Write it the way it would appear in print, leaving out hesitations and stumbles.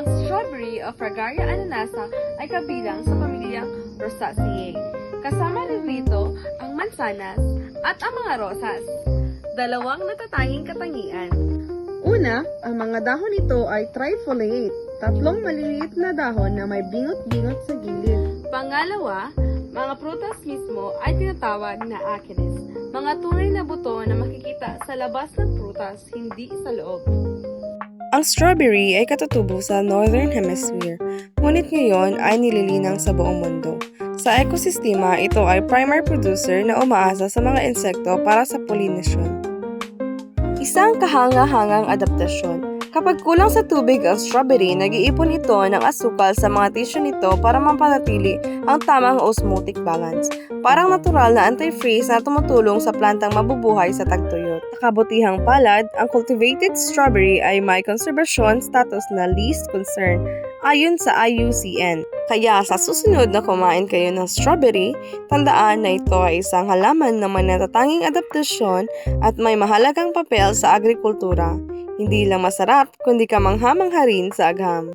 Ang strawberry o Fragaria ananasa ay kabilang sa pamilyang Rosaceae. Kasama rin dito ang mansanas at ang mga rosas. Dalawang natatanging katangian. Una, ang mga dahon nito ay trifoliate, tatlong maliliit na dahon na may bingot-bingot sa gilid. Pangalawa, mga prutas mismo ay tinatawag na achenes, mga tunay na buto na makikita sa labas ng prutas, hindi sa loob. Ang strawberry ay katutubo sa Northern Hemisphere, ngunit ngayon ay nililinang sa buong mundo. Sa ekosistema, ito ay primary producer na umaasa sa mga insekto para sa pollination. Isang kahanga-hangang adaptasyon. Kapag kulang sa tubig ang strawberry, nag-iipon ito ng asukal sa mga tissue nito para mapanatili ang tamang osmotic balance. Parang natural na antifreeze na tumutulong sa plantang mabubuhay sa tagtuyot. Sa kabutihang palad, ang cultivated strawberry ay may conservation status na least concern ayon sa IUCN. Kaya sa susunod na kumain kayo ng strawberry, tandaan na ito ay isang halaman na may natatanging adaptasyon at may mahalagang papel sa agrikultura. Hindi lang masarap, kundi kamangha-mangha rin sa agham.